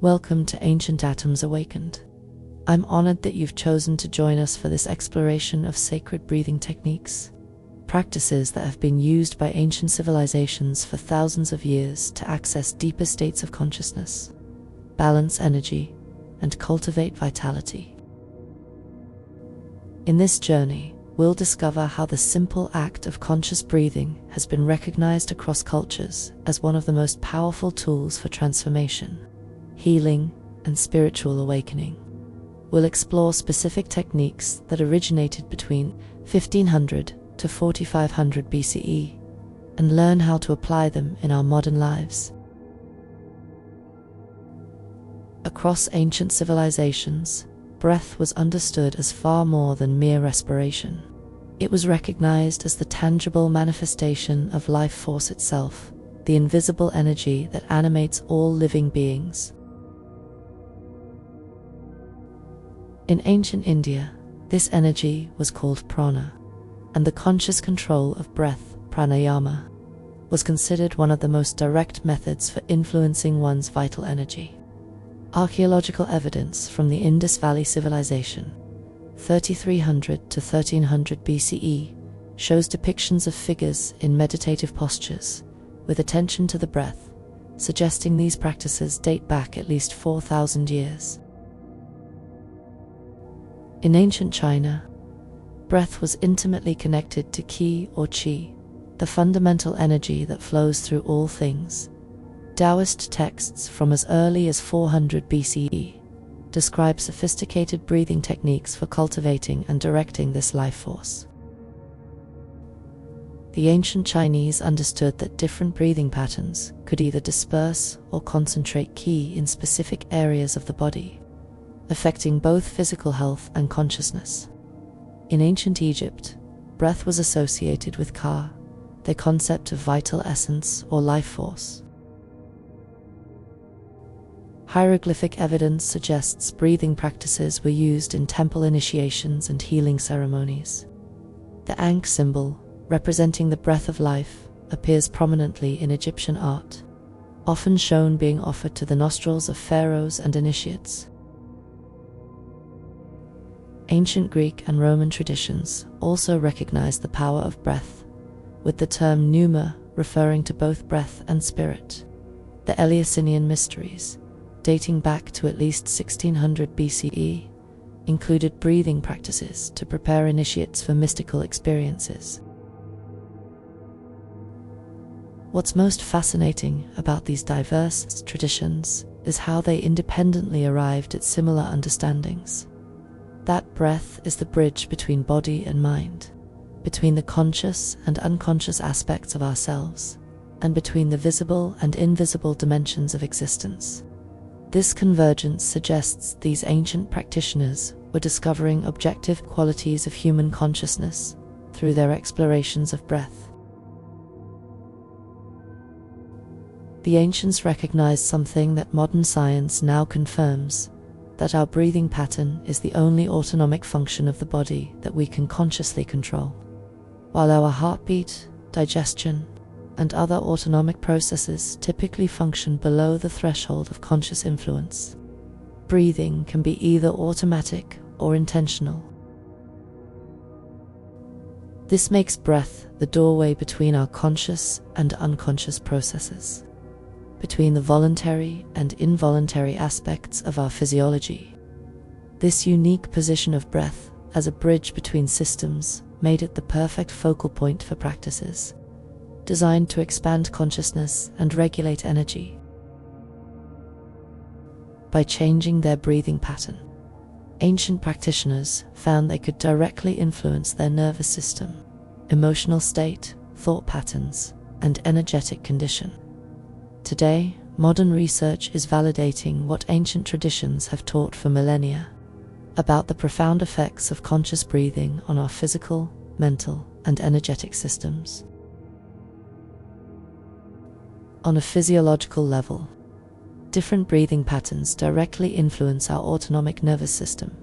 Welcome to Ancient Atoms Awakened. I'm honored that you've chosen to join us for this exploration of sacred breathing techniques, practices that have been used by ancient civilizations for thousands of years to access deeper states of consciousness, balance energy, and cultivate vitality. In this journey, we'll discover how the simple act of conscious breathing has been recognized across cultures as one of the most powerful tools for transformation, healing, and spiritual awakening. We'll explore specific techniques that originated between 1500 to 4500 BCE and learn how to apply them in our modern lives. Across ancient civilizations, breath was understood as far more than mere respiration. It was recognized as the tangible manifestation of life force itself, the invisible energy that animates all living beings. In ancient India, this energy was called prana, and the conscious control of breath, pranayama, was considered one of the most direct methods for influencing one's vital energy. Archaeological evidence from the Indus Valley civilization, 3300 to 1300 BCE, shows depictions of figures in meditative postures, with attention to the breath, suggesting these practices date back at least 4,000 years. In ancient China, breath was intimately connected to qi or qi, the fundamental energy that flows through all things. Taoist texts from as early as 400 BCE describe sophisticated breathing techniques for cultivating and directing this life force. The ancient Chinese understood that different breathing patterns could either disperse or concentrate qi in specific areas of the body, affecting both physical health and consciousness. In ancient Egypt, breath was associated with ka, the concept of vital essence or life force. Hieroglyphic evidence suggests breathing practices were used in temple initiations and healing ceremonies. The Ankh symbol, representing the breath of life, appears prominently in Egyptian art, often shown being offered to the nostrils of pharaohs and initiates. Ancient Greek and Roman traditions also recognized the power of breath, with the term pneuma referring to both breath and spirit. The Eleusinian mysteries, dating back to at least 1600 BCE, included breathing practices to prepare initiates for mystical experiences. What's most fascinating about these diverse traditions is how they independently arrived at similar understandings. That breath is the bridge between body and mind, between the conscious and unconscious aspects of ourselves, and between the visible and invisible dimensions of existence. This convergence suggests these ancient practitioners were discovering objective qualities of human consciousness through their explorations of breath. The ancients recognized something that modern science now confirms, that our breathing pattern is the only autonomic function of the body that we can consciously control. While our heartbeat, digestion, and other autonomic processes typically function below the threshold of conscious influence, breathing can be either automatic or intentional. This makes breath the doorway between our conscious and unconscious processes, between the voluntary and involuntary aspects of our physiology. This unique position of breath as a bridge between systems made it the perfect focal point for practices designed to expand consciousness and regulate energy. By changing their breathing pattern, ancient practitioners found they could directly influence their nervous system, emotional state, thought patterns, and energetic condition. Today, modern research is validating what ancient traditions have taught for millennia about the profound effects of conscious breathing on our physical, mental, and energetic systems. On a physiological level, different breathing patterns directly influence our autonomic nervous system,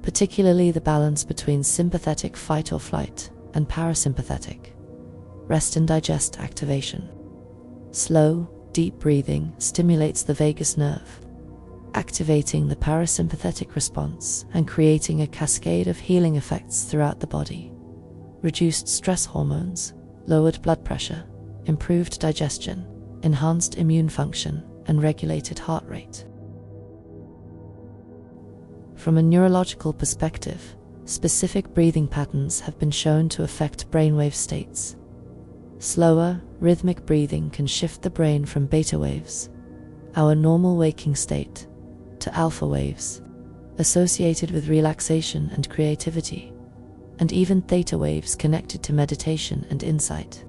particularly the balance between sympathetic fight or flight and parasympathetic rest and digest activation. Slow, deep breathing stimulates the vagus nerve, activating the parasympathetic response and creating a cascade of healing effects throughout the body. Reduced stress hormones, lowered blood pressure, improved digestion, enhanced immune function, and regulated heart rate. From a neurological perspective, specific breathing patterns have been shown to affect brainwave states. Slower, rhythmic breathing can shift the brain from beta waves, our normal waking state, to alpha waves, associated with relaxation and creativity, and even theta waves connected to meditation and insight.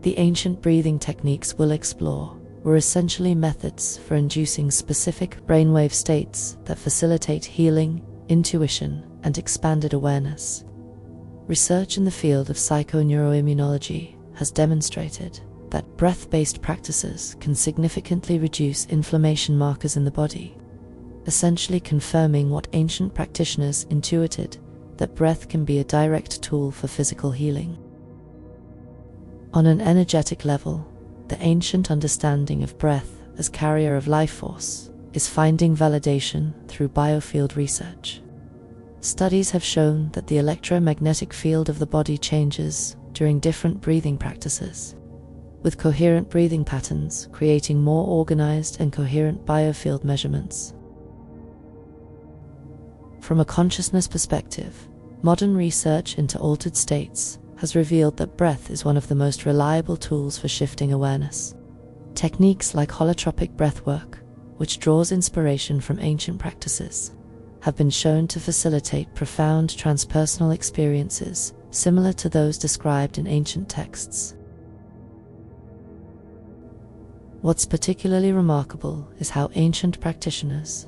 The ancient breathing techniques we'll explore were essentially methods for inducing specific brainwave states that facilitate healing, intuition, and expanded awareness. Research in the field of psychoneuroimmunology has demonstrated that breath-based practices can significantly reduce inflammation markers in the body, essentially confirming what ancient practitioners intuited, that breath can be a direct tool for physical healing. On an energetic level, the ancient understanding of breath as carrier of life force is finding validation through biofield research. Studies have shown that the electromagnetic field of the body changes during different breathing practices, with coherent breathing patterns creating more organized and coherent biofield measurements. From a consciousness perspective, modern research into altered states has revealed that breath is one of the most reliable tools for shifting awareness. Techniques like holotropic breathwork, which draws inspiration from ancient practices, have been shown to facilitate profound transpersonal experiences similar to those described in ancient texts. What's particularly remarkable is how ancient practitioners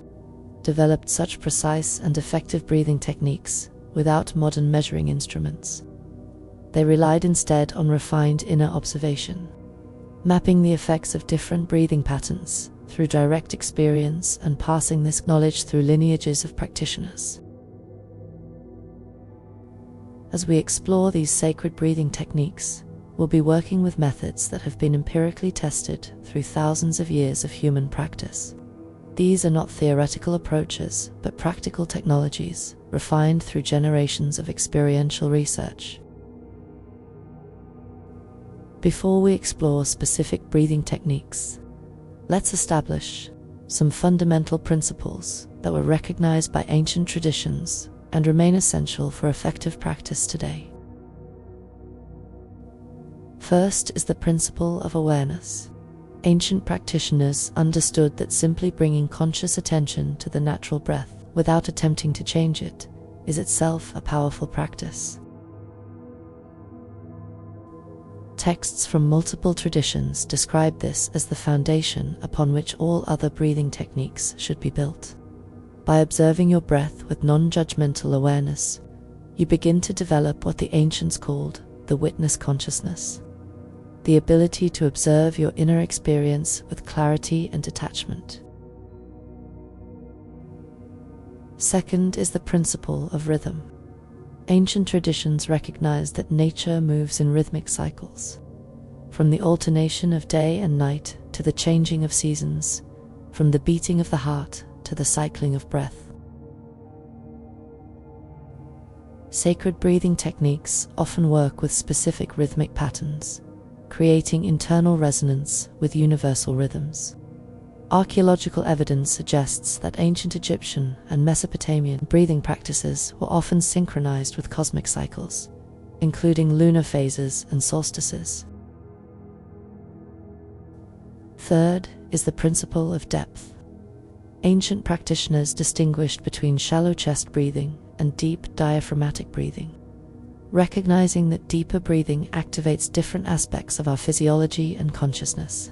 developed such precise and effective breathing techniques without modern measuring instruments. They relied instead on refined inner observation, mapping the effects of different breathing patterns through direct experience and passing this knowledge through lineages of practitioners. As we explore these sacred breathing techniques, we'll be working with methods that have been empirically tested through thousands of years of human practice. These are not theoretical approaches, but practical technologies refined through generations of experiential research. Before we explore specific breathing techniques, let's establish some fundamental principles that were recognized by ancient traditions and remain essential for effective practice today. First is the principle of awareness. Ancient practitioners understood that simply bringing conscious attention to the natural breath without attempting to change it is itself a powerful practice. Texts from multiple traditions describe this as the foundation upon which all other breathing techniques should be built. By observing your breath with non-judgmental awareness, you begin to develop what the ancients called the witness consciousness, the ability to observe your inner experience with clarity and detachment. Second is the principle of rhythm. Ancient traditions recognized that nature moves in rhythmic cycles, from the alternation of day and night to the changing of seasons, from the beating of the heart to the cycling of breath. Sacred breathing techniques often work with specific rhythmic patterns, creating internal resonance with universal rhythms. Archaeological evidence suggests that ancient Egyptian and Mesopotamian breathing practices were often synchronized with cosmic cycles, including lunar phases and solstices. Third is the principle of depth. Ancient practitioners distinguished between shallow chest breathing and deep diaphragmatic breathing, recognizing that deeper breathing activates different aspects of our physiology and consciousness.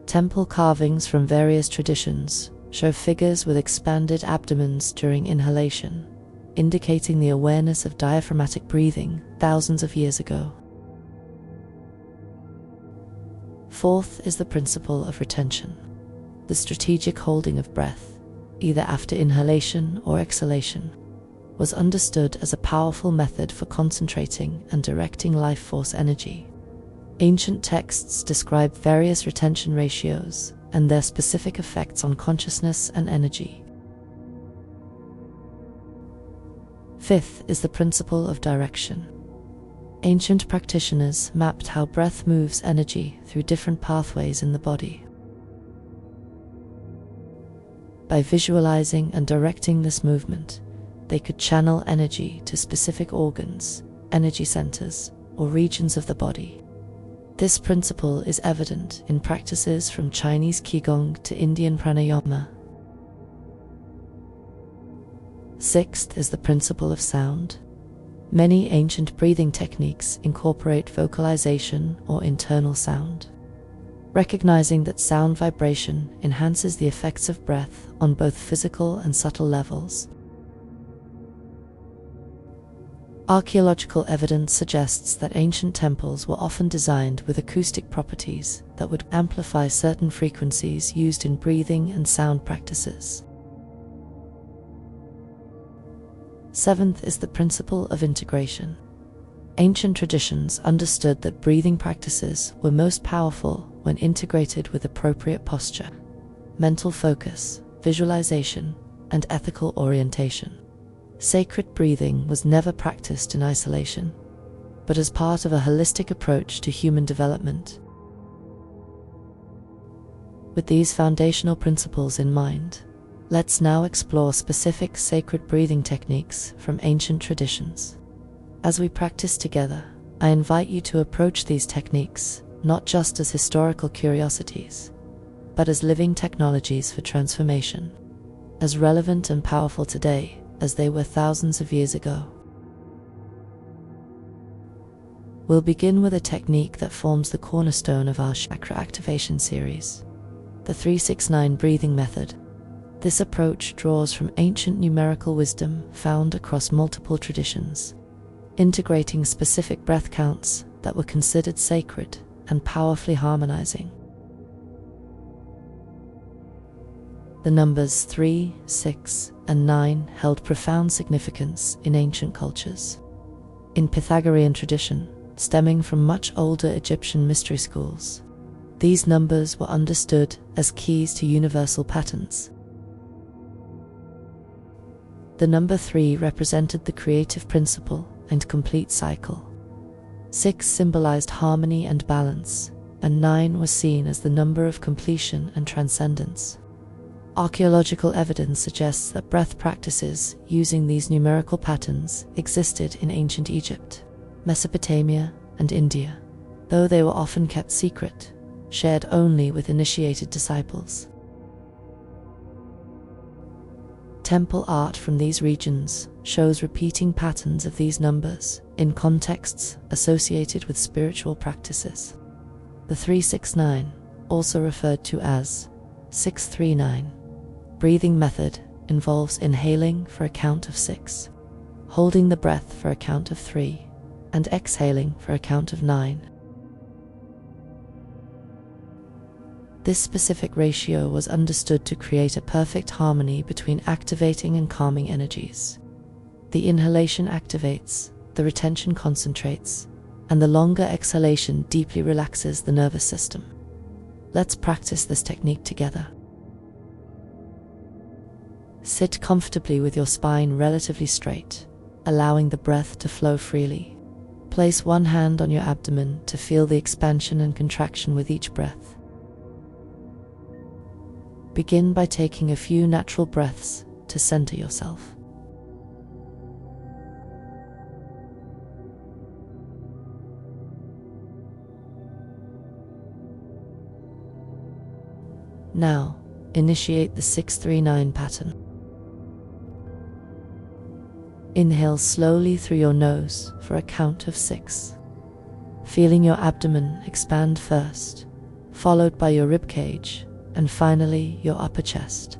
Temple carvings from various traditions show figures with expanded abdomens during inhalation, indicating the awareness of diaphragmatic breathing thousands of years ago. Fourth is the principle of retention. The strategic holding of breath, either after inhalation or exhalation, was understood as a powerful method for concentrating and directing life force energy. Ancient texts describe various retention ratios and their specific effects on consciousness and energy. Fifth is the principle of direction. Ancient practitioners mapped how breath moves energy through different pathways in the body. By visualizing and directing this movement, they could channel energy to specific organs, energy centers, or regions of the body. This principle is evident in practices from Chinese Qigong to Indian pranayama. Sixth is the principle of sound. Many ancient breathing techniques incorporate vocalization or internal sound. Recognizing that sound vibration enhances the effects of breath on both physical and subtle levels. Archaeological evidence suggests that ancient temples were often designed with acoustic properties that would amplify certain frequencies used in breathing and sound practices. Seventh is the principle of integration. Ancient traditions understood that breathing practices were most powerful when integrated with appropriate posture, mental focus, visualization, and ethical orientation. Sacred breathing was never practiced in isolation, but as part of a holistic approach to human development. With these foundational principles in mind, let's now explore specific sacred breathing techniques from ancient traditions. As we practice together, I invite you to approach these techniques not just as historical curiosities, but as living technologies for transformation, as relevant and powerful today as they were thousands of years ago. We'll begin with a technique that forms the cornerstone of our chakra activation series, the 369 breathing method. This approach draws from ancient numerical wisdom found across multiple traditions, integrating specific breath counts that were considered sacred and powerfully harmonizing. The numbers 3, 6, and 9 held profound significance in ancient cultures. In Pythagorean tradition, stemming from much older Egyptian mystery schools, these numbers were understood as keys to universal patterns. The number 3 represented the creative principle and complete cycle. 6 symbolized harmony and balance, and 9 was seen as the number of completion and transcendence. Archaeological evidence suggests that breath practices using these numerical patterns existed in ancient Egypt, Mesopotamia, and India, though they were often kept secret, shared only with initiated disciples. Temple art from these regions shows repeating patterns of these numbers in contexts associated with spiritual practices. The 369, also referred to as 639, breathing method involves inhaling for a count of 6, holding the breath for a count of 3, and exhaling for a count of 9. This specific ratio was understood to create a perfect harmony between activating and calming energies. The inhalation activates, the retention concentrates, and the longer exhalation deeply relaxes the nervous system. Let's practice this technique together. Sit comfortably with your spine relatively straight, allowing the breath to flow freely. Place one hand on your abdomen to feel the expansion and contraction with each breath. Begin by taking a few natural breaths to center yourself. Now, initiate the 639 pattern. Inhale slowly through your nose for a count of 6, feeling your abdomen expand first, followed by your ribcage, and finally your upper chest.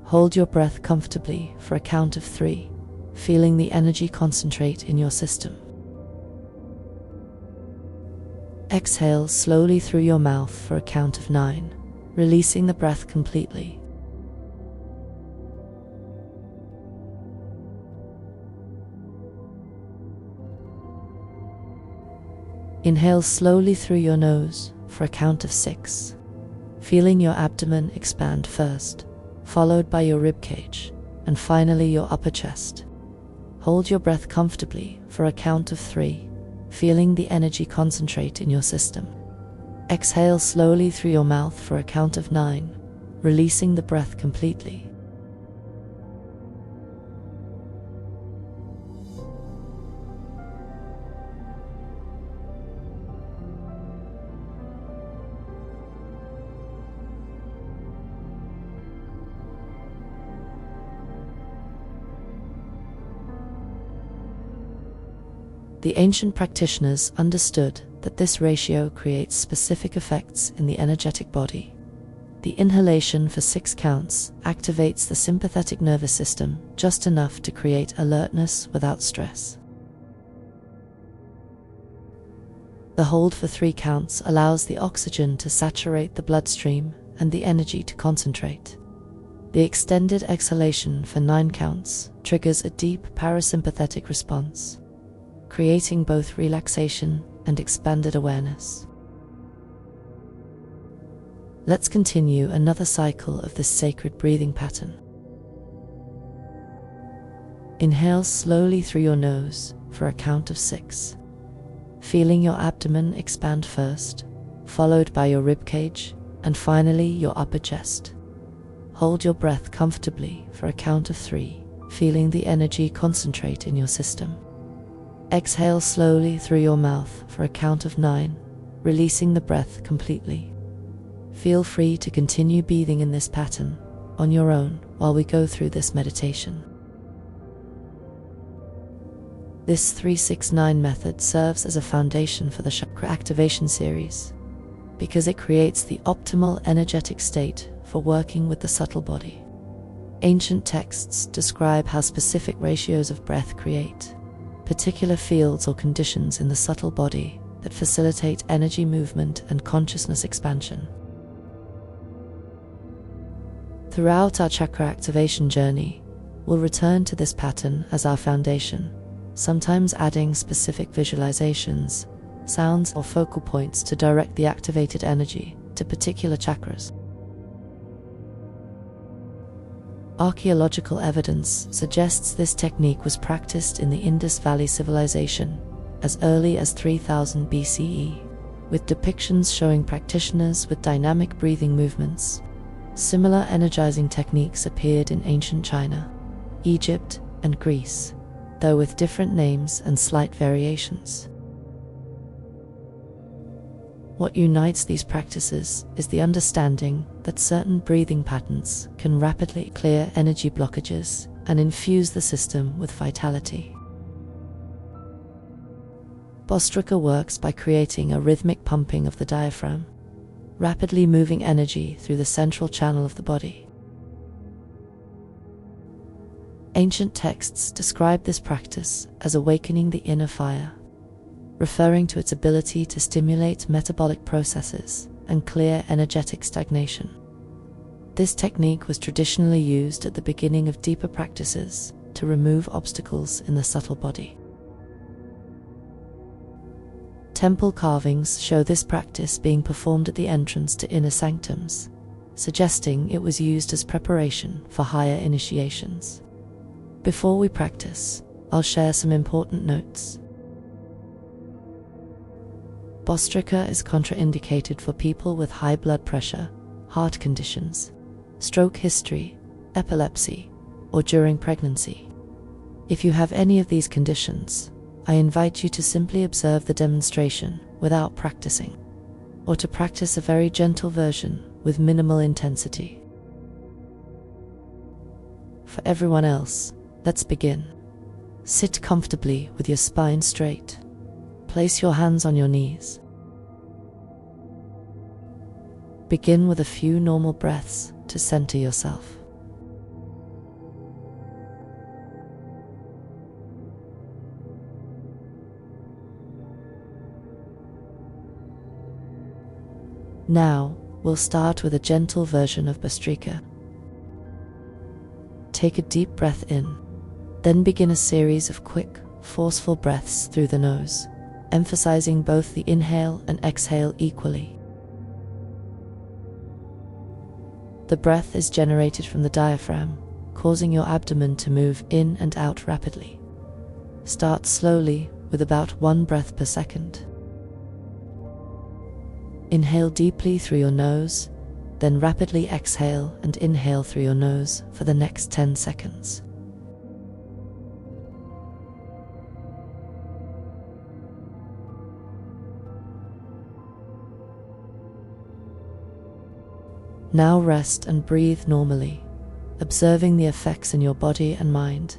Hold your breath comfortably for a count of 3, feeling the energy concentrate in your system. Exhale slowly through your mouth for a count of 9, releasing the breath completely. Inhale slowly through your nose for a count of 6, feeling your abdomen expand first, followed by your ribcage, and finally your upper chest. Hold your breath comfortably for a count of 3, feeling the energy concentrate in your system. Exhale slowly through your mouth for a count of 9, releasing the breath completely. The ancient practitioners understood that this ratio creates specific effects in the energetic body. The inhalation for 6 counts activates the sympathetic nervous system just enough to create alertness without stress. The hold for 3 counts allows the oxygen to saturate the bloodstream and the energy to concentrate. The extended exhalation for 9 counts triggers a deep parasympathetic response, creating both relaxation and expanded awareness. Let's continue another cycle of this sacred breathing pattern. Inhale slowly through your nose for a count of 6, feeling your abdomen expand first, followed by your ribcage, and finally your upper chest. Hold your breath comfortably for a count of 3, feeling the energy concentrate in your system. Exhale slowly through your mouth for a count of 9, releasing the breath completely. Feel free to continue breathing in this pattern on your own while we go through this meditation. This 3-6-9 method serves as a foundation for the chakra activation series because it creates the optimal energetic state for working with the subtle body. Ancient texts describe how specific ratios of breath create particular fields or conditions in the subtle body that facilitate energy movement and consciousness expansion. Throughout our chakra activation journey, we'll return to this pattern as our foundation, sometimes adding specific visualizations, sounds, or focal points to direct the activated energy to particular chakras. Archaeological evidence suggests this technique was practiced in the Indus Valley civilization as early as 3000 BCE, with depictions showing practitioners with dynamic breathing movements. Similar energizing techniques appeared in ancient China, Egypt, and Greece, though with different names and slight variations. What unites these practices is the understanding that certain breathing patterns can rapidly clear energy blockages and infuse the system with vitality. Bastrika works by creating a rhythmic pumping of the diaphragm, rapidly moving energy through the central channel of the body. Ancient texts describe this practice as awakening the inner fire, referring to its ability to stimulate metabolic processes and clear energetic stagnation. This technique was traditionally used at the beginning of deeper practices to remove obstacles in the subtle body. Temple carvings show this practice being performed at the entrance to inner sanctums, suggesting it was used as preparation for higher initiations. Before we practice, I'll share some important notes. Bastrika is contraindicated for people with high blood pressure, heart conditions, stroke history, epilepsy, or during pregnancy. If you have any of these conditions, I invite you to simply observe the demonstration without practicing, or to practice a very gentle version with minimal intensity. For everyone else, let's begin. Sit comfortably with your spine straight. Place your hands on your knees. Begin with a few normal breaths to center yourself. Now, we'll start with a gentle version of Bastrika. Take a deep breath in, then begin a series of quick, forceful breaths through the nose, emphasizing both the inhale and exhale equally. The breath is generated from the diaphragm, causing your abdomen to move in and out rapidly. Start slowly with about 1 breath per second. Inhale deeply through your nose, then rapidly exhale and inhale through your nose for the next 10 seconds. Now rest and breathe normally, observing the effects in your body and mind.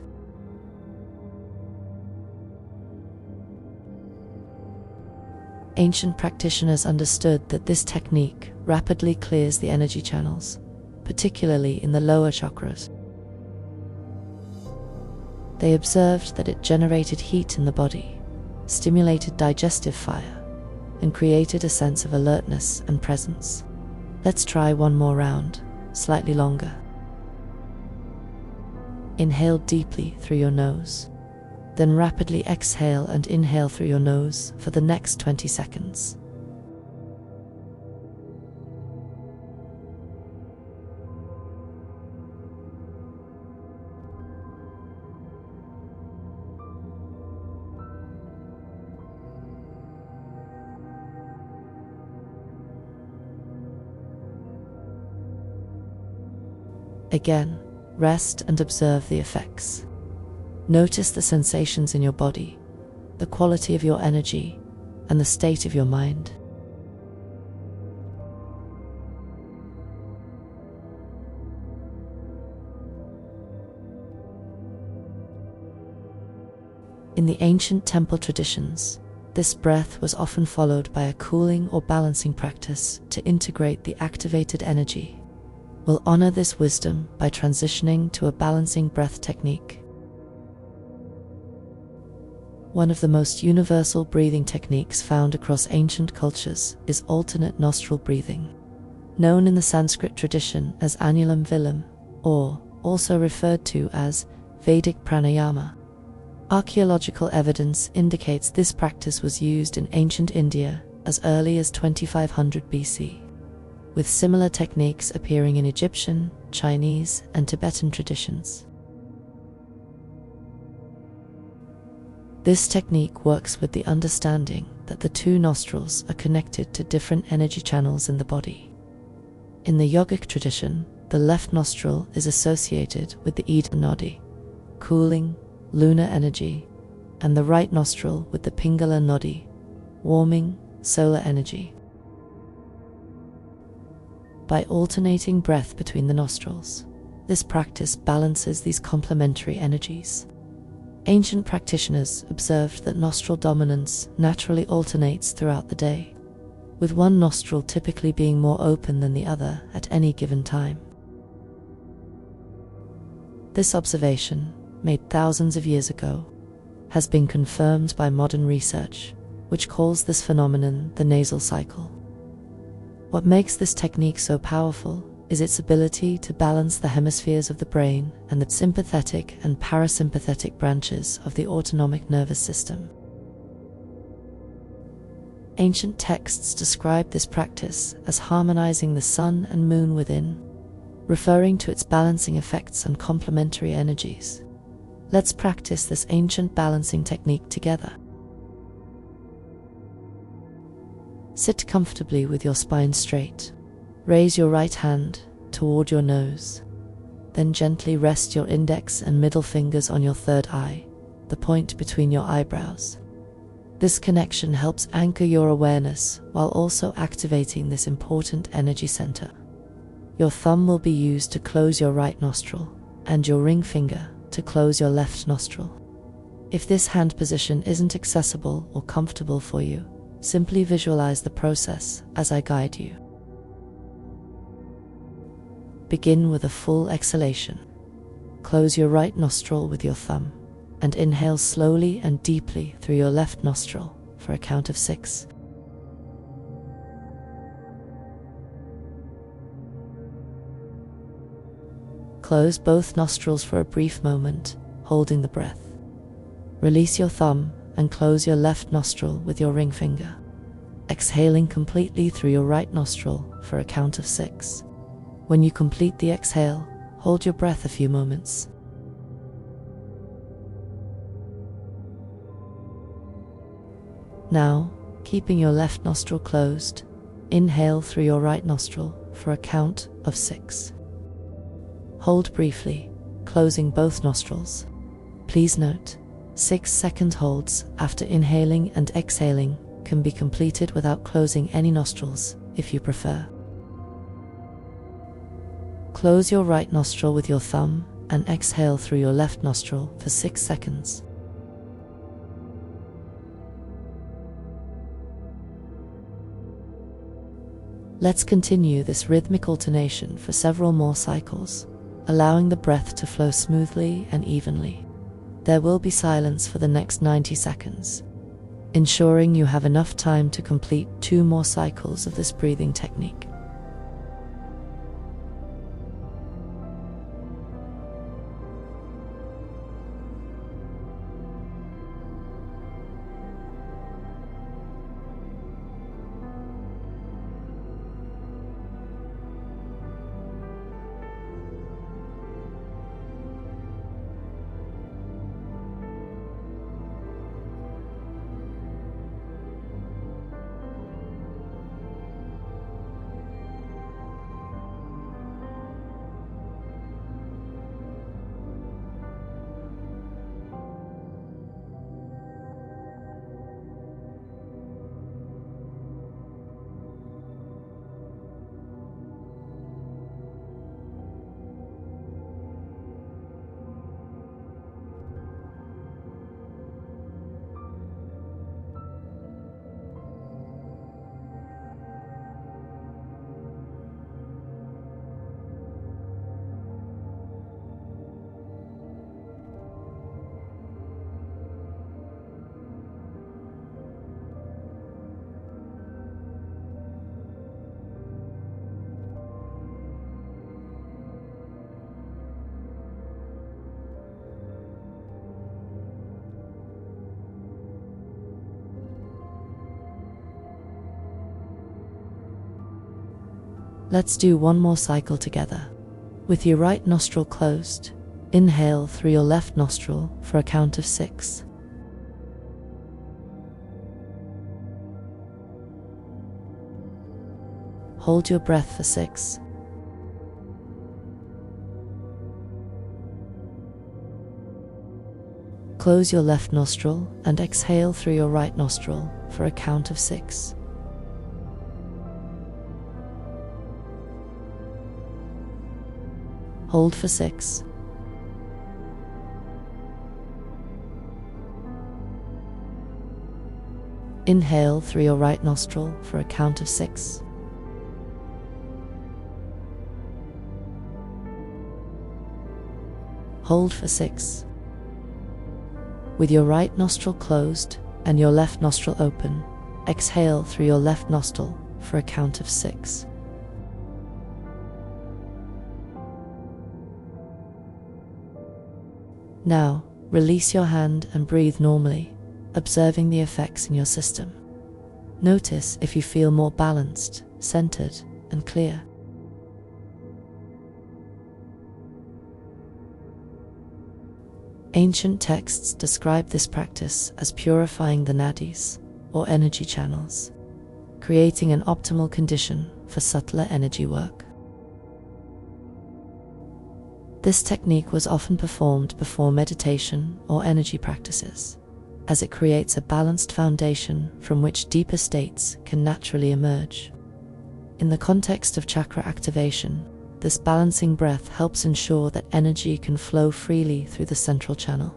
Ancient practitioners understood that this technique rapidly clears the energy channels, particularly in the lower chakras. They observed that it generated heat in the body, stimulated digestive fire, and created a sense of alertness and presence. Let's try one more round, slightly longer. Inhale deeply through your nose, then rapidly exhale and inhale through your nose for the next 20 seconds. Again, rest and observe the effects. Notice the sensations in your body, the quality of your energy, and the state of your mind. In the ancient temple traditions, this breath was often followed by a cooling or balancing practice to integrate the activated energy. We'll honor this wisdom by transitioning to a balancing breath technique. One of the most universal breathing techniques found across ancient cultures is alternate nostril breathing, known in the Sanskrit tradition as annulum vilum, or also referred to as Vedic pranayama. Archaeological evidence indicates this practice was used in ancient India as early as 2500 BC. With similar techniques appearing in Egyptian, Chinese, and Tibetan traditions. This technique works with the understanding that the two nostrils are connected to different energy channels in the body. In the yogic tradition, the left nostril is associated with the Ida Nadi, cooling, lunar energy, and the right nostril with the Pingala Nadi, warming, solar energy. By alternating breath between the nostrils, this practice balances these complementary energies. Ancient practitioners observed that nostril dominance naturally alternates throughout the day, with one nostril typically being more open than the other at any given time. This observation, made thousands of years ago, has been confirmed by modern research, which calls this phenomenon the nasal cycle. What makes this technique so powerful is its ability to balance the hemispheres of the brain and the sympathetic and parasympathetic branches of the autonomic nervous system. Ancient texts describe this practice as harmonizing the sun and moon within, referring to its balancing effects and complementary energies. Let's practice this ancient balancing technique together. Sit comfortably with your spine straight. Raise your right hand toward your nose. Then gently rest your index and middle fingers on your third eye, the point between your eyebrows. This connection helps anchor your awareness while also activating this important energy center. Your thumb will be used to close your right nostril, and your ring finger to close your left nostril. If this hand position isn't accessible or comfortable for you, simply visualize the process as I guide you. Begin with a full exhalation. Close your right nostril with your thumb and inhale slowly and deeply through your left nostril for a count of 6. Close both nostrils for a brief moment, holding the breath. Release your thumb and close your left nostril with your ring finger, exhaling completely through your right nostril for a count of 6. When you complete the exhale, hold your breath a few moments. Now, keeping your left nostril closed, inhale through your right nostril for a count of 6. Hold briefly, closing both nostrils. Please note, 6-second holds after inhaling and exhaling can be completed without closing any nostrils if you prefer. Close your right nostril with your thumb and exhale through your left nostril for 6 seconds. Let's continue this rhythmic alternation for several more cycles, allowing the breath to flow smoothly and evenly. There will be silence for the next 90 seconds, ensuring you have enough time to complete 2 more cycles of this breathing technique. Let's do one more cycle together. With your right nostril closed, inhale through your left nostril for a count of 6. Hold your breath for 6. Close your left nostril and exhale through your right nostril for a count of 6. Hold for 6. Inhale through your right nostril for a count of 6. Hold for 6. With your right nostril closed and your left nostril open, exhale through your left nostril for a count of 6. Now, release your hand and breathe normally, observing the effects in your system. Notice if you feel more balanced, centered, and clear. Ancient texts describe this practice as purifying the nadis, or energy channels, creating an optimal condition for subtler energy work. This technique was often performed before meditation or energy practices, as it creates a balanced foundation from which deeper states can naturally emerge. In the context of chakra activation, this balancing breath helps ensure that energy can flow freely through the central channel,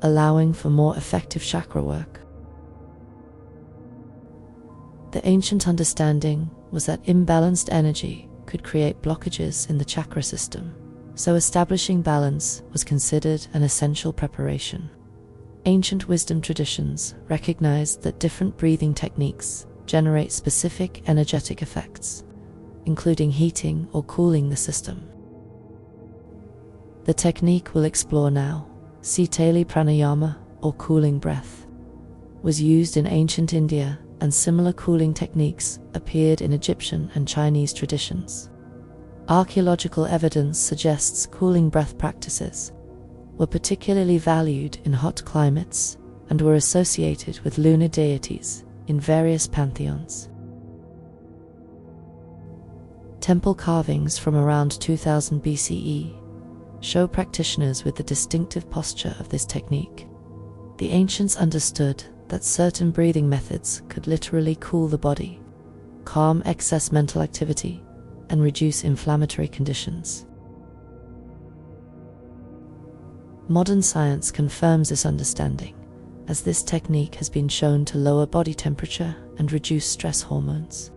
allowing for more effective chakra work. The ancient understanding was that imbalanced energy could create blockages in the chakra system, so establishing balance was considered an essential preparation. Ancient wisdom traditions recognized that different breathing techniques generate specific energetic effects, including heating or cooling the system. The technique we'll explore now, Sitali pranayama, or cooling breath, was used in ancient India, and similar cooling techniques appeared in Egyptian and Chinese traditions. Archaeological evidence suggests cooling breath practices were particularly valued in hot climates and were associated with lunar deities in various pantheons. Temple carvings from around 2000 BCE show practitioners with the distinctive posture of this technique. The ancients understood that certain breathing methods could literally cool the body, calm excess mental activity, and reduce inflammatory conditions. Modern science confirms this understanding, as this technique has been shown to lower body temperature and reduce stress hormones.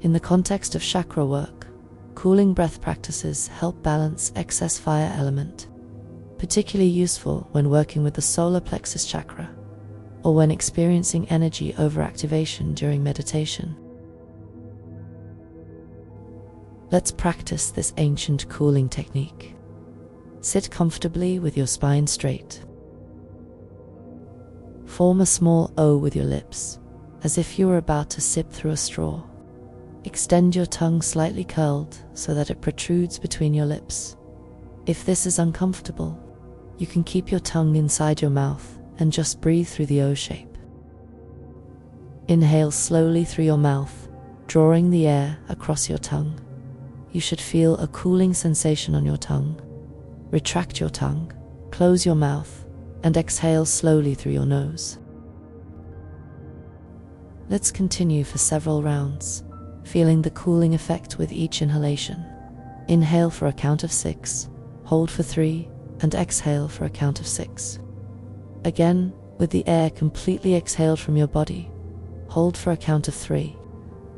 In the context of chakra work, cooling breath practices help balance excess fire element, particularly useful when working with the solar plexus chakra or when experiencing energy overactivation during meditation. Let's practice this ancient cooling technique. Sit comfortably with your spine straight. Form a small O with your lips, as if you were about to sip through a straw. Extend your tongue slightly curled so that it protrudes between your lips. If this is uncomfortable, you can keep your tongue inside your mouth and just breathe through the O shape. Inhale slowly through your mouth, drawing the air across your tongue. You should feel a cooling sensation on your tongue. Retract your tongue, close your mouth, and exhale slowly through your nose. Let's continue for several rounds, feeling the cooling effect with each inhalation. Inhale for a count of 6, hold for 3, and exhale for a count of 6. Again, with the air completely exhaled from your body, hold for a count of 3.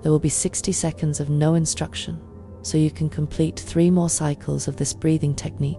There will be 60 seconds of no instruction, so you can complete 3 more cycles of this breathing technique.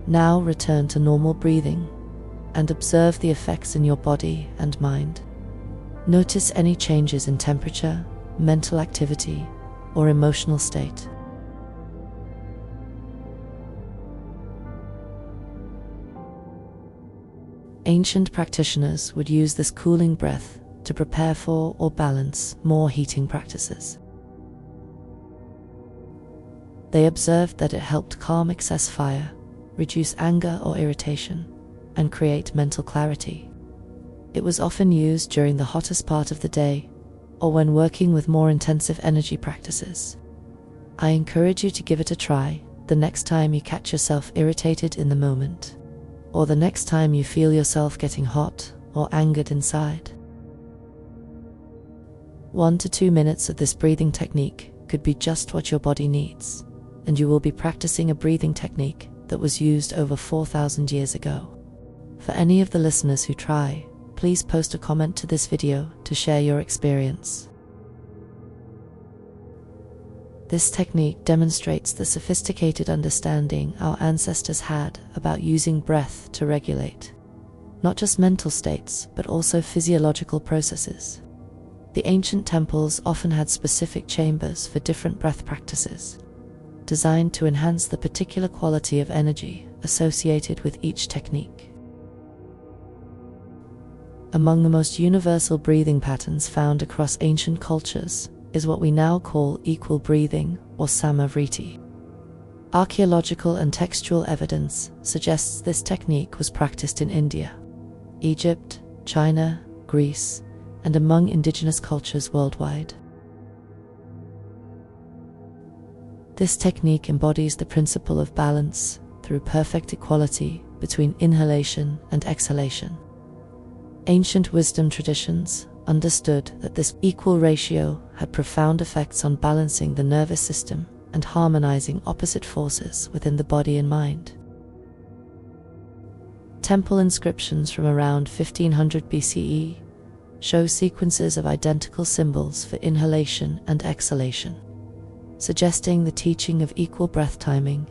Now return to normal breathing and observe the effects in your body and mind. Notice any changes in temperature, mental activity, or emotional state. Ancient practitioners would use this cooling breath to prepare for or balance more heating practices. They observed that it helped calm excess fire, reduce anger or irritation, and create mental clarity. It was often used during the hottest part of the day or when working with more intensive energy practices. I encourage you to give it a try the next time you catch yourself irritated in the moment, or the next time you feel yourself getting hot or angered inside. 1 to 2 minutes of this breathing technique could be just what your body needs, and you will be practicing a breathing technique that was used over 4,000 years ago. For any of the listeners who try, please post a comment to this video to share your experience. This technique demonstrates the sophisticated understanding our ancestors had about using breath to regulate not just mental states, but also physiological processes. The ancient temples often had specific chambers for different breath practices, designed to enhance the particular quality of energy associated with each technique. Among the most universal breathing patterns found across ancient cultures is what we now call equal breathing, or samavriti. Archaeological and textual evidence suggests this technique was practiced in India, Egypt, China, Greece, and among indigenous cultures worldwide. This technique embodies the principle of balance through perfect equality between inhalation and exhalation. Ancient wisdom traditions understood that this equal ratio had profound effects on balancing the nervous system and harmonizing opposite forces within the body and mind. Temple inscriptions from around 1500 BCE show sequences of identical symbols for inhalation and exhalation, suggesting the teaching of equal breath timing.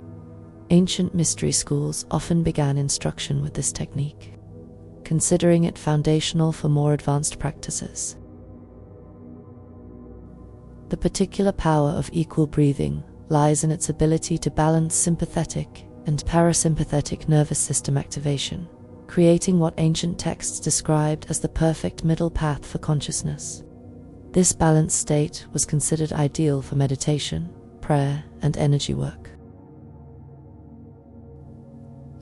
Ancient mystery schools often began instruction with this technique, considering it foundational for more advanced practices. The particular power of equal breathing lies in its ability to balance sympathetic and parasympathetic nervous system activation, creating what ancient texts described as the perfect middle path for consciousness. This balanced state was considered ideal for meditation, prayer, and energy work.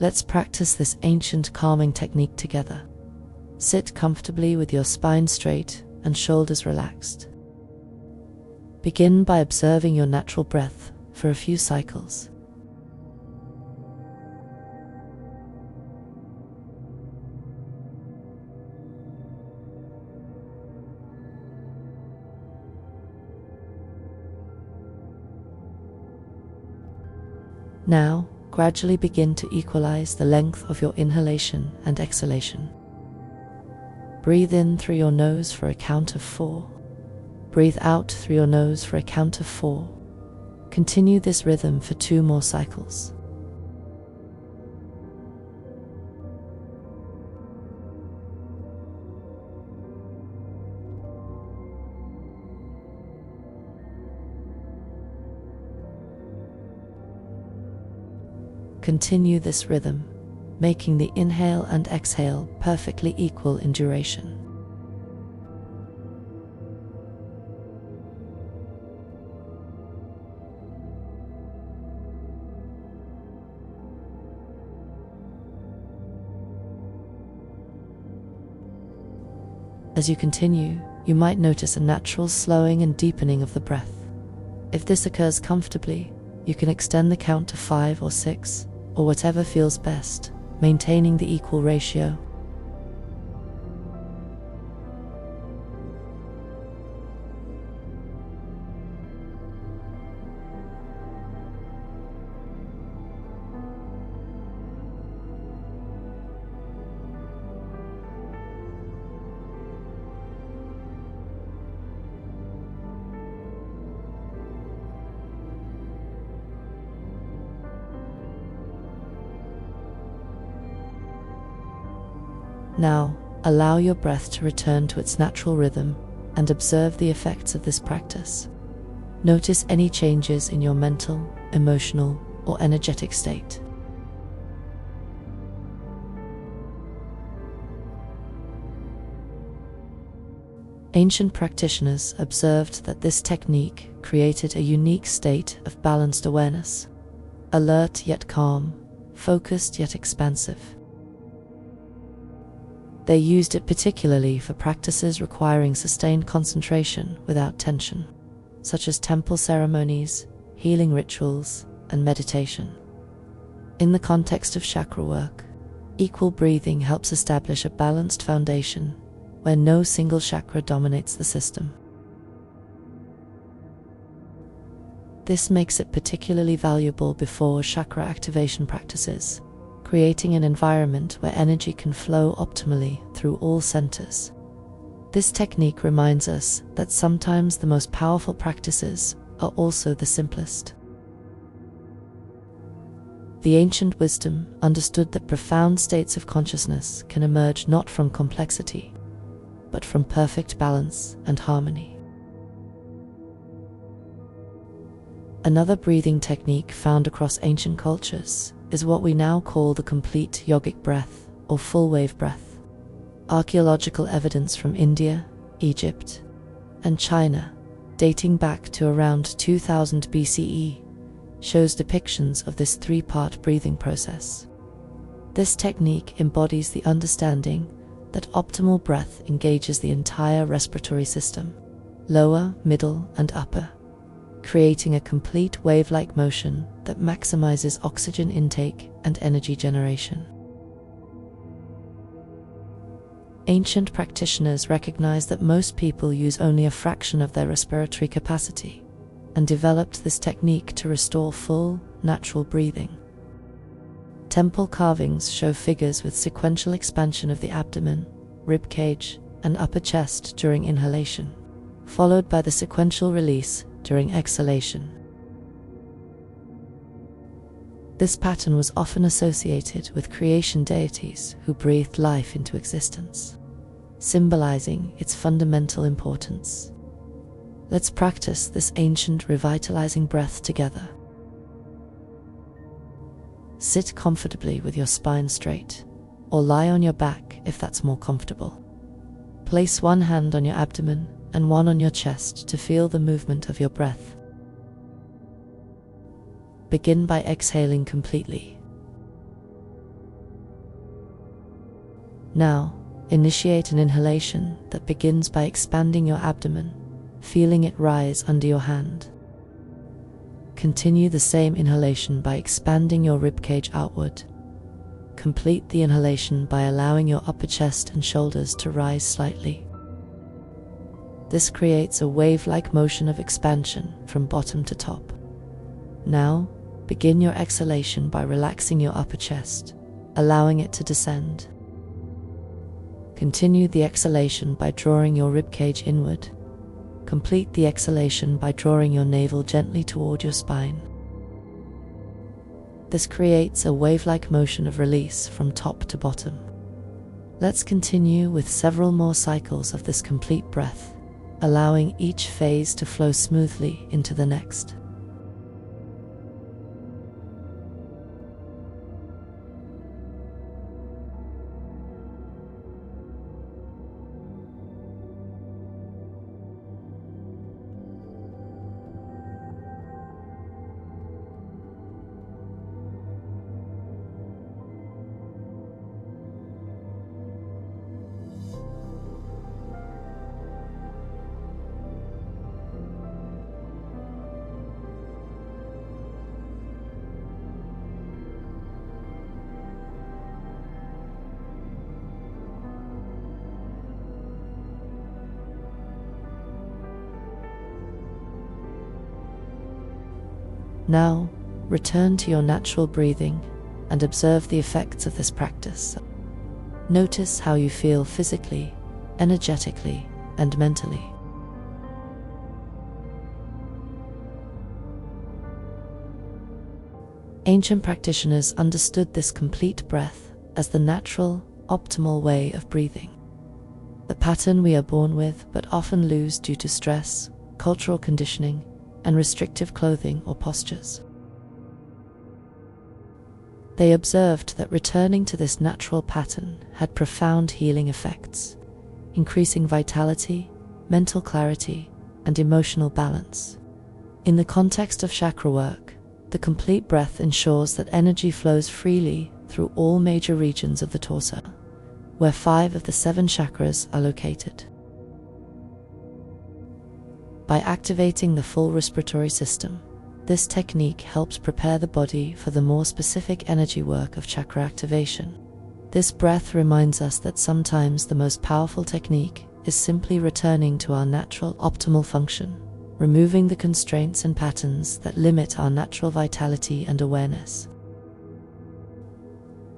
Let's practice this ancient calming technique together. Sit comfortably with your spine straight and shoulders relaxed. Begin by observing your natural breath for a few cycles. Now, gradually begin to equalize the length of your inhalation and exhalation. Breathe in through your nose for a count of 4. Breathe out through your nose for a count of 4. Continue this rhythm for 2 more cycles. Continue this rhythm, making the inhale and exhale perfectly equal in duration. As you continue, you might notice a natural slowing and deepening of the breath. If this occurs comfortably, you can extend the count to 5 or 6, or whatever feels best, maintaining the equal ratio. Now, allow your breath to return to its natural rhythm and observe the effects of this practice. Notice any changes in your mental, emotional, or energetic state. Ancient practitioners observed that this technique created a unique state of balanced awareness, alert yet calm, focused yet expansive. They used it particularly for practices requiring sustained concentration without tension, such as temple ceremonies, healing rituals, and meditation. In the context of chakra work, equal breathing helps establish a balanced foundation where no single chakra dominates the system. This makes it particularly valuable before chakra activation practices, creating an environment where energy can flow optimally through all centers. This technique reminds us that sometimes the most powerful practices are also the simplest. The ancient wisdom understood that profound states of consciousness can emerge not from complexity, but from perfect balance and harmony. Another breathing technique found across ancient cultures is what we now call the complete yogic breath or full wave breath. Archaeological evidence from India, Egypt, and China, dating back to around 2000 BCE, shows depictions of this 3-part breathing process. This technique embodies the understanding that optimal breath engages the entire respiratory system, lower, middle, and upper, creating a complete wave-like motion that maximizes oxygen intake and energy generation. Ancient practitioners recognized that most people use only a fraction of their respiratory capacity and developed this technique to restore full, natural breathing. Temple carvings show figures with sequential expansion of the abdomen, rib cage, and upper chest during inhalation, followed by the sequential release during exhalation. This pattern was often associated with creation deities who breathed life into existence, symbolizing its fundamental importance. Let's practice this ancient revitalizing breath together. Sit comfortably with your spine straight, or lie on your back if that's more comfortable. Place one hand on your abdomen and one on your chest to feel the movement of your breath. Begin by exhaling completely. Now, initiate an inhalation that begins by expanding your abdomen, feeling it rise under your hand. Continue the same inhalation by expanding your ribcage outward. Complete the inhalation by allowing your upper chest and shoulders to rise slightly. This creates a wave-like motion of expansion from bottom to top. Now, begin your exhalation by relaxing your upper chest, allowing it to descend. Continue the exhalation by drawing your ribcage inward. Complete the exhalation by drawing your navel gently toward your spine. This creates a wave-like motion of release from top to bottom. Let's continue with several more cycles of this complete breath, allowing each phase to flow smoothly into the next. Now, return to your natural breathing and observe the effects of this practice. Notice how you feel physically, energetically, and mentally. Ancient practitioners understood this complete breath as the natural, optimal way of breathing. The pattern we are born with but often lose due to stress, cultural conditioning, and restrictive clothing or postures. They observed that returning to this natural pattern had profound healing effects, increasing vitality, mental clarity, and emotional balance. In the context of chakra work, the complete breath ensures that energy flows freely through all major regions of the torso, where 5 of the 7 chakras are located. By activating the full respiratory system, this technique helps prepare the body for the more specific energy work of chakra activation. This breath reminds us that sometimes the most powerful technique is simply returning to our natural, optimal function, removing the constraints and patterns that limit our natural vitality and awareness.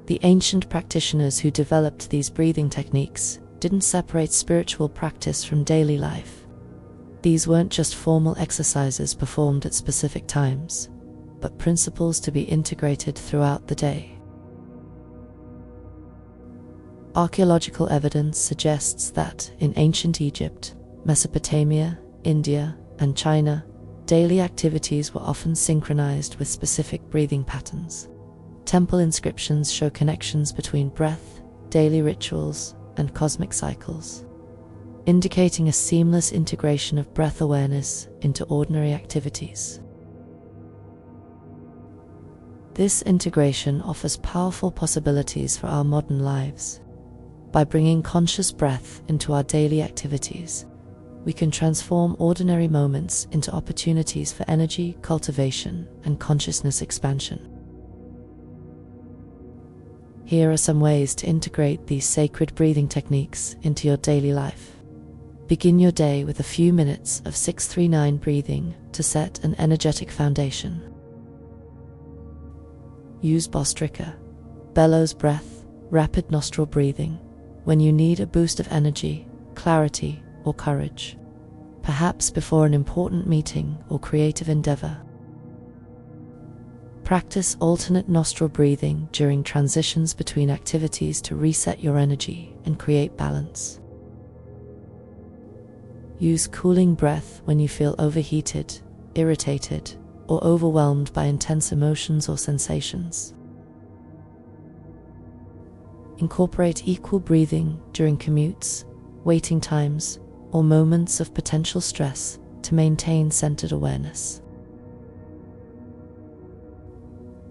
The ancient practitioners who developed these breathing techniques didn't separate spiritual practice from daily life. These weren't just formal exercises performed at specific times, but principles to be integrated throughout the day. Archaeological evidence suggests that in ancient Egypt, Mesopotamia, India, and China, daily activities were often synchronized with specific breathing patterns. Temple inscriptions show connections between breath, daily rituals, and cosmic cycles, indicating a seamless integration of breath awareness into ordinary activities. This integration offers powerful possibilities for our modern lives. By bringing conscious breath into our daily activities, we can transform ordinary moments into opportunities for energy cultivation and consciousness expansion. Here are some ways to integrate these sacred breathing techniques into your daily life. Begin your day with a few minutes of 639 breathing to set an energetic foundation. Use Bastrika, bellows breath, rapid nostril breathing, when you need a boost of energy, clarity, or courage, perhaps before an important meeting or creative endeavor. Practice alternate nostril breathing during transitions between activities to reset your energy and create balance. Use cooling breath when you feel overheated, irritated, or overwhelmed by intense emotions or sensations. Incorporate equal breathing during commutes, waiting times, or moments of potential stress to maintain centered awareness.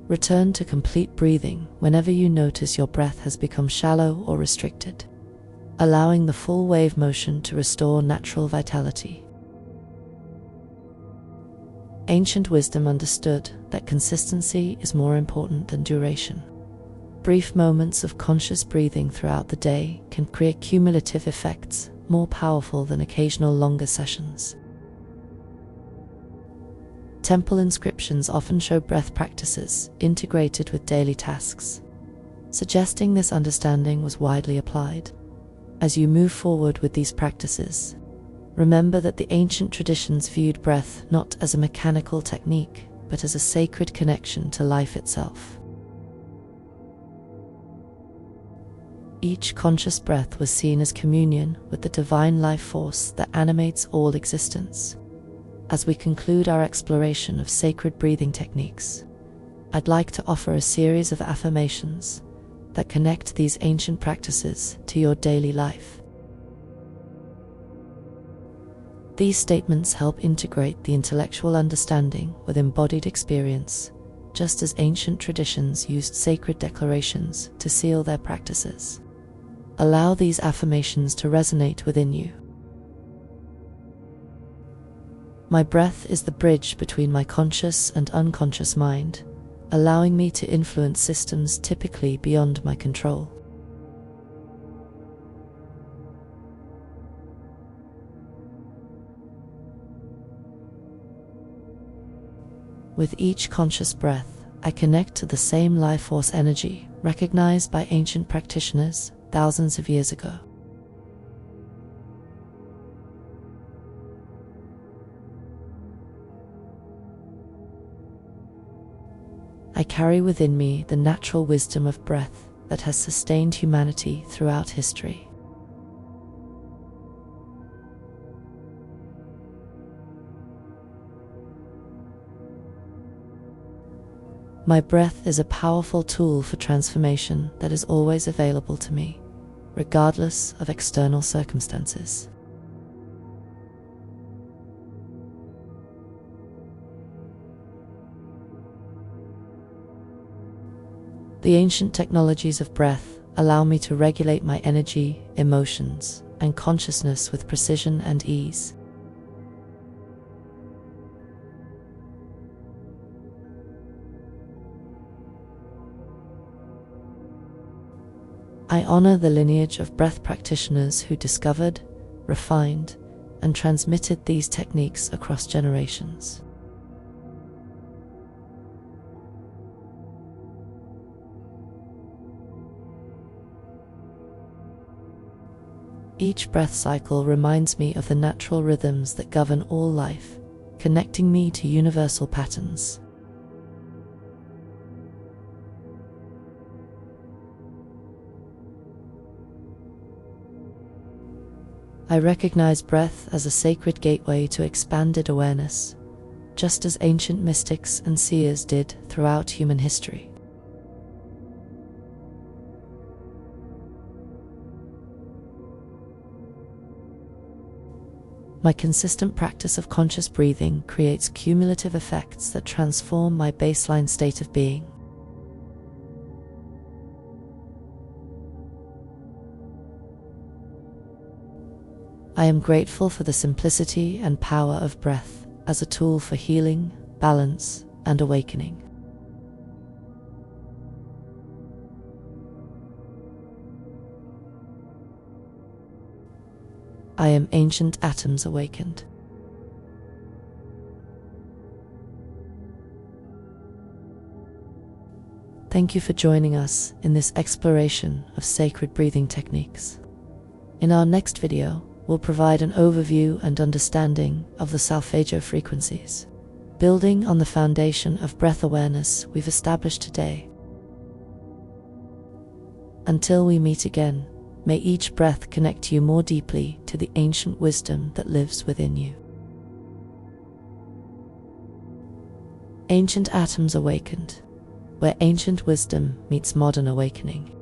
Return to complete breathing whenever you notice your breath has become shallow or restricted, allowing the full wave motion to restore natural vitality. Ancient wisdom understood that consistency is more important than duration. Brief moments of conscious breathing throughout the day can create cumulative effects more powerful than occasional longer sessions. Temple inscriptions often show breath practices integrated with daily tasks, suggesting this understanding was widely applied. As you move forward with these practices, remember that the ancient traditions viewed breath not as a mechanical technique, but as a sacred connection to life itself. Each conscious breath was seen as communion with the divine life force that animates all existence. As we conclude our exploration of sacred breathing techniques, I'd like to offer a series of affirmations that connect these ancient practices to your daily life. These statements help integrate the intellectual understanding with embodied experience, just as ancient traditions used sacred declarations to seal their practices. Allow these affirmations to resonate within you. My breath is the bridge between my conscious and unconscious mind, allowing me to influence systems typically beyond my control. With each conscious breath, I connect to the same life force energy recognized by ancient practitioners thousands of years ago. I carry within me the natural wisdom of breath that has sustained humanity throughout history. My breath is a powerful tool for transformation that is always available to me, regardless of external circumstances. The ancient technologies of breath allow me to regulate my energy, emotions, and consciousness with precision and ease. I honor the lineage of breath practitioners who discovered, refined, and transmitted these techniques across generations. Each breath cycle reminds me of the natural rhythms that govern all life, connecting me to universal patterns. I recognize breath as a sacred gateway to expanded awareness, just as ancient mystics and seers did throughout human history. My consistent practice of conscious breathing creates cumulative effects that transform my baseline state of being. I am grateful for the simplicity and power of breath as a tool for healing, balance, and awakening. I am ancient atoms awakened. Thank you for joining us in this exploration of sacred breathing techniques. In our next video, we'll provide an overview and understanding of the solfeggio frequencies, building on the foundation of breath awareness we've established today. Until we meet again, may each breath connect you more deeply to the ancient wisdom that lives within you. Ancient atoms awakened, where ancient wisdom meets modern awakening.